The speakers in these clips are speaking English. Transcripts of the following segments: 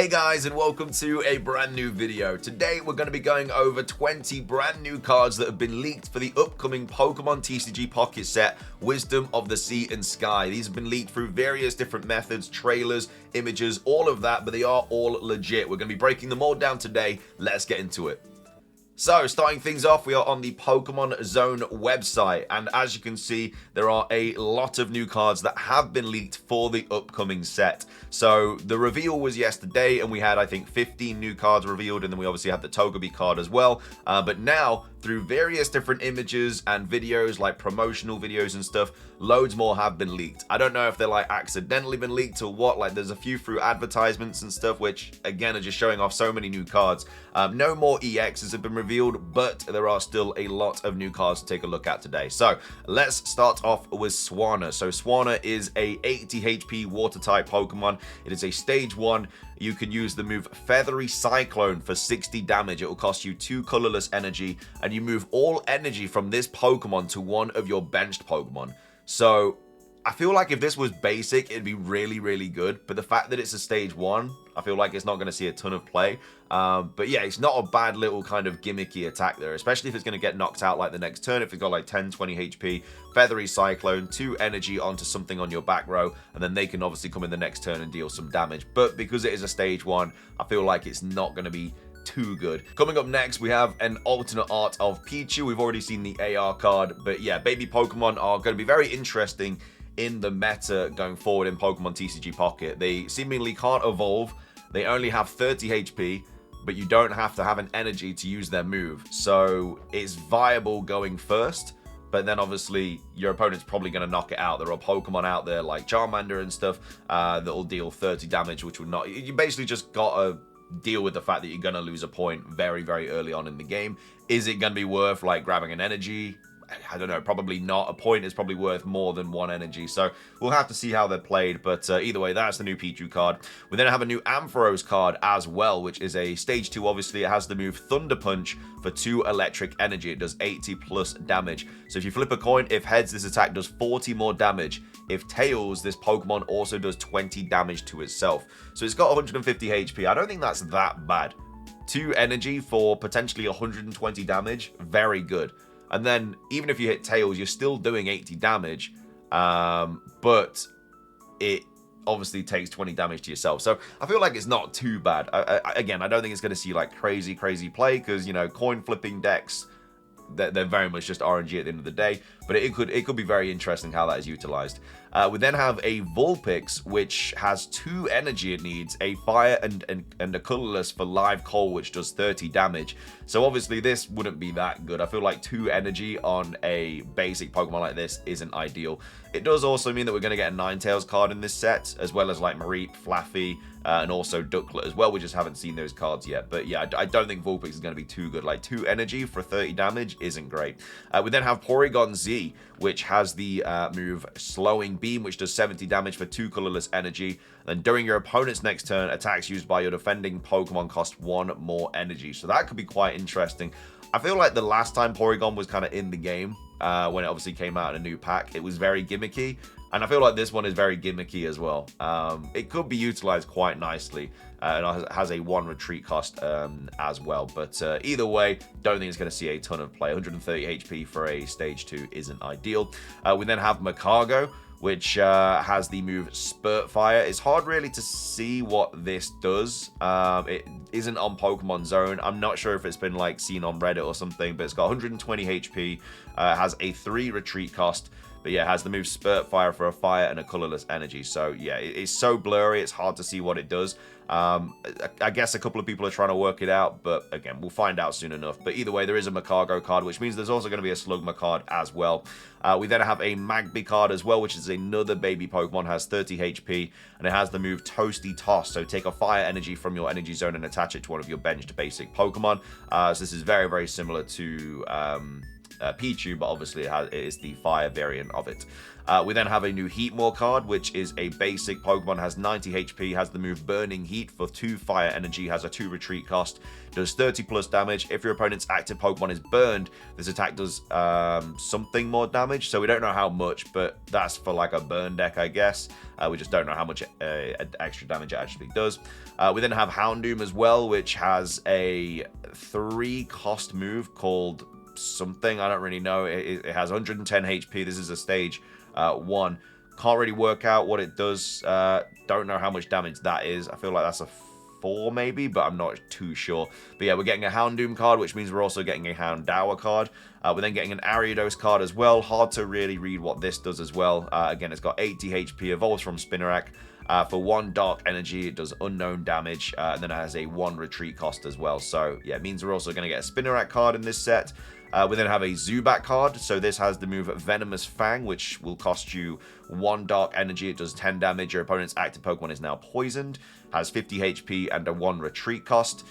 Hey guys, and welcome to a brand new video. Today we're going to be going over 20 brand new cards that have been leaked for the upcoming Pokemon TCG Pocket set, Wisdom of the Sea and Sky. These have been leaked through various different methods, trailers, images, all of that, but they are all legit. We're going to be breaking them all down today. Let's get into it. So, starting things off, we are on the Pokemon Zone website, and as you can see, there are a lot of new cards that have been leaked for the upcoming set. So, the reveal was yesterday, and we had, I think, 15 new cards revealed, and then we obviously had the Togepi card as well. But now, through various different images and videos, like promotional videos and stuff, loads more have been leaked. I don't know if they're like accidentally been leaked or what. Like, there's a few through advertisements and stuff, which again are just showing off so many new cards. No more EXs have been revealed, but there are still a lot of new cards to take a look at today. So let's start off with Swanna. So Swanna is a 80 HP water type Pokemon. It is a stage 1. You can use the move Feathery Cyclone for 60 damage. It will cost you 2 colorless energy, and you move all energy from this Pokemon to one of your benched Pokemon. So I feel like if this was basic, it'd be really, really good. But the fact that it's a stage 1, I feel like it's not going to see a ton of play. But yeah, it's not a bad little kind of gimmicky attack there, especially if it's going to get knocked out like the next turn. If it's got like 10, 20 HP, Feathery Cyclone, 2 energy onto something on your back row, and then they can obviously come in the next turn and deal some damage. But because it is a stage 1, I feel like it's not going to be too good. Coming up next, we have an alternate art of Pichu. We've already seen the AR card, but yeah, baby Pokemon are going to be very interesting in the meta going forward in Pokemon TCG Pocket. They seemingly can't evolve. They only have 30 HP, but you don't have to have an energy to use their move. So it's viable going first, but then obviously your opponent's probably going to knock it out. There are Pokemon out there like Charmander and stuff that will deal 30 damage, which would not... You basically just got to deal with the fact that you're going to lose a point very, very early on in the game. Is it going to be worth like grabbing an energy? I don't know, probably not. A point is probably worth more than 1 energy, so we'll have to see how they're played, but either way, that's the new Pichu card. We then have a new Ampharos card as well, which is a stage 2, obviously. It has the move Thunder Punch for 2 electric energy. It does 80 plus damage. So if you flip a coin, if heads, this attack does 40 more damage. If tails, this Pokemon also does 20 damage to itself. So it's got 150 HP. I don't think that's that bad. 2 energy for potentially 120 damage, very good. And then, even if you hit tails, you're still doing 80 damage, but it obviously takes 20 damage to yourself. So, I feel like it's not too bad. Again, I don't think it's going to see, like, crazy play, because, you know, coin flipping decks, they're very much just RNG at the end of the day, but it could be very interesting how that is utilized. We then have a Vulpix, which has 2 energy it needs, a fire and a colorless for live coal, which does 30 damage. So obviously this wouldn't be that good. I feel like 2 energy on a basic Pokemon like this isn't ideal. It does also mean that we're going to get a Ninetales card in this set, as well as like Mareep, Flaffy, and also Ducklet as well. We just haven't seen those cards yet. But yeah, I don't think Vulpix is going to be too good. Like 2 energy for 30 damage isn't great. We then have Porygon Z, which has the move Slowing Beam, which does 70 damage for 2 colorless energy. Then during your opponent's next turn, attacks used by your defending Pokemon cost 1 more energy. So that could be quite interesting. I feel like the last time Porygon was kind of in the game, when it obviously came out in a new pack, it was very gimmicky. And I feel like this one is very gimmicky as well. It could be utilized quite nicely. And it has a 1 retreat cost as well. But either way, don't think it's going to see a ton of play. 130 HP for a stage 2 isn't ideal. We then have Macargo, which has the move Spurt Fire. It's hard really to see what this does. It isn't on Pokemon Zone. I'm not sure if it's been like seen on Reddit or something, but it's got 120 HP, has a 3 retreat cost. But yeah, it has the move Spurt Fire for a fire and a colorless energy. So yeah, it's so blurry, it's hard to see what it does. I guess a couple of people are trying to work it out, but again, we'll find out soon enough. But either way, there is a Macargo card, which means there's also going to be a Slugma card as well. We then have a Magby card as well, which is another baby Pokemon, has 30 HP, and it has the move Toasty Toss. So take a fire energy from your energy zone and attach it to one of your benched basic Pokemon. So this is very, very similar to Pichu, but obviously it is the fire variant of it. We then have a new Heatmore card, which is a basic Pokemon, has 90 HP, has the move Burning Heat for 2 fire energy, has a 2 retreat cost, does 30 plus damage. If your opponent's active Pokemon is burned, this attack does something more damage, so we don't know how much, but that's for like a burn deck, I guess. We just don't know how much extra damage it actually does. We then have Houndoom as well, which has a 3 cost move called something, I don't really know. It has 110 HP. This is a stage 1. Can't really work out what it does. Don't know how much damage that is. I feel like that's a 4 maybe, but I'm not too sure. But yeah, we're getting a Houndoom card, which means we're also getting a Houndour card. We're then getting an Ariados card as well. Hard to really read what this does as well. Again, it's got 80 HP, evolves from Spinarak. For 1 dark energy, it does unknown damage, and then it has a 1 retreat cost as well. So yeah, it means we're also going to get a Spinarak card in this set. We then have a Zubat card. So this has the move Venomous Fang, which will cost you 1 dark energy. It does 10 damage. Your opponent's active Pokemon is now poisoned. Has 50 HP and a 1 retreat cost.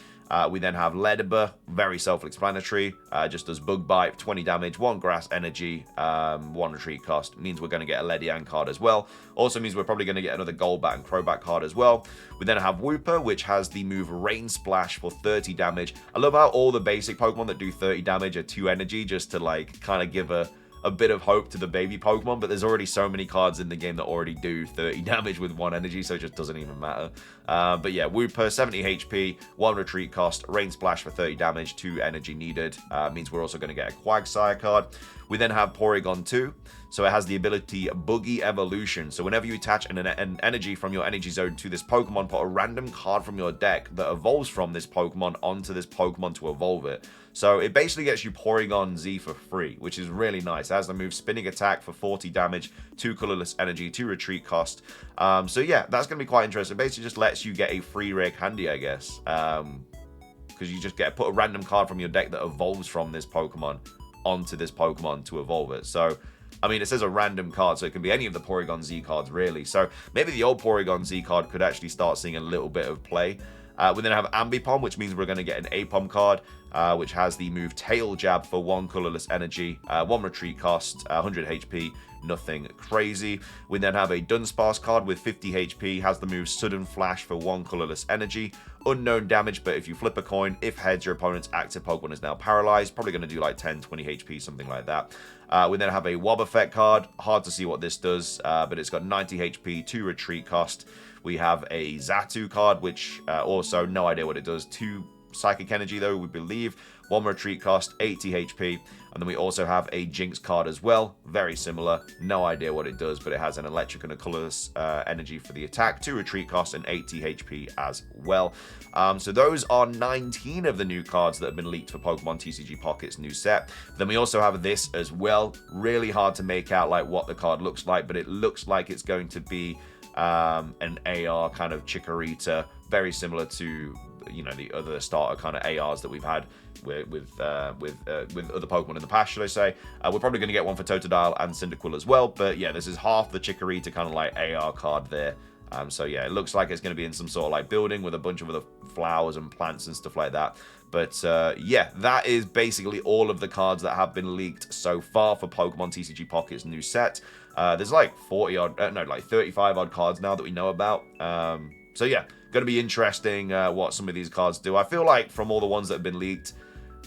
We then have Ledibur, very self-explanatory, just does Bug Bite, 20 damage, 1 grass energy, 1 retreat cost. Means we're going to get a Ledian card as well. Also means we're probably going to get another Golbat and Crobat card as well. We then have Wooper, which has the move Rain Splash for 30 damage. I love how all the basic Pokemon that do 30 damage are 2 energy, just to like kind of give a bit of hope to the baby Pokemon, but there's already so many cards in the game that already do 30 damage with 1 energy, so it just doesn't even matter. But yeah, Wooper, 70 HP, 1 retreat cost, Rain Splash for 30 damage, 2 energy needed. Means we're also going to get a Quagsire card. We then have Porygon 2. So it has the ability Boogie Evolution. So whenever you attach an energy from your energy zone to this Pokemon, put a random card from your deck that evolves from this Pokemon onto this Pokemon to evolve it. So it basically gets you Porygon Z for free, which is really nice. It has the move Spinning Attack for 40 damage, 2 colorless energy, 2 retreat cost. So yeah, that's going to be quite interesting. It basically just lets you get a free rare candy, I guess. Because you just put a random card from your deck that evolves from this Pokemon onto this Pokemon to evolve it. So I mean, it says a random card, so it can be any of the Porygon Z cards, really. So maybe the old Porygon Z card could actually start seeing a little bit of play. We then have Ambipom, which means we're going to get an Apom card, which has the move Tail Jab for 1 colorless energy, 1 retreat cost, 100 HP, nothing crazy. We then have a Dunsparce card with 50 HP, has the move Sudden Flash for 1 colorless energy, unknown damage, but if you flip a coin, if heads, your opponent's active Pokemon is now paralyzed. Probably going to do like 10, 20 HP, something like that. We then have a Wobbuffet card. Hard to see what this does, but it's got 90 HP, 2 retreat cost. We have a Xatu card, which also no idea what it does. 2 psychic energy, though, we believe. 1 retreat cost, 80 HP. And then we also have a Jinx card as well. Very similar. No idea what it does, but it has an electric and a colorless energy for the attack. 2 retreat cost and 80 HP as well. So those are 19 of the new cards that have been leaked for Pokemon TCG Pocket's new set. Then we also have this as well. Really hard to make out like what the card looks like, but it looks like it's going to be an AR kind of Chikorita, very similar to, you know, the other starter kind of ARs that we've had with other Pokemon in the past, should I say. We're probably going to get one for Totodile and Cyndaquil as well, but yeah, this is half the Chikorita kind of like AR card there. So yeah, it looks like it's going to be in some sort of like building with a bunch of other flowers and plants and stuff like that. But yeah, that is basically all of the cards that have been leaked so far for Pokemon TCG Pocket's new set. There's like 35 odd cards now that we know about. So yeah, going to be interesting what some of these cards do. I feel like from all the ones that have been leaked,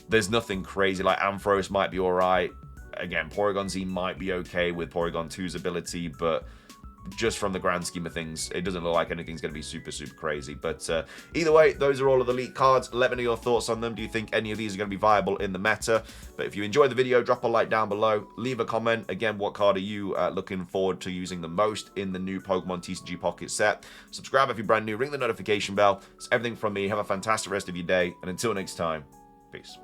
there's nothing crazy. Like Ampharos might be alright. Again, Porygon Z might be okay with Porygon 2's ability, but just from the grand scheme of things, it doesn't look like anything's going to be super, super crazy. But either way, those are all of the leaked cards. Let me know your thoughts on them. Do you think any of these are going to be viable in the meta? But if you enjoyed the video, drop a like down below. Leave a comment. Again, what card are you looking forward to using the most in the new Pokemon TCG Pocket set? Subscribe if you're brand new. Ring the notification bell. It's everything from me. Have a fantastic rest of your day. And until next time, peace.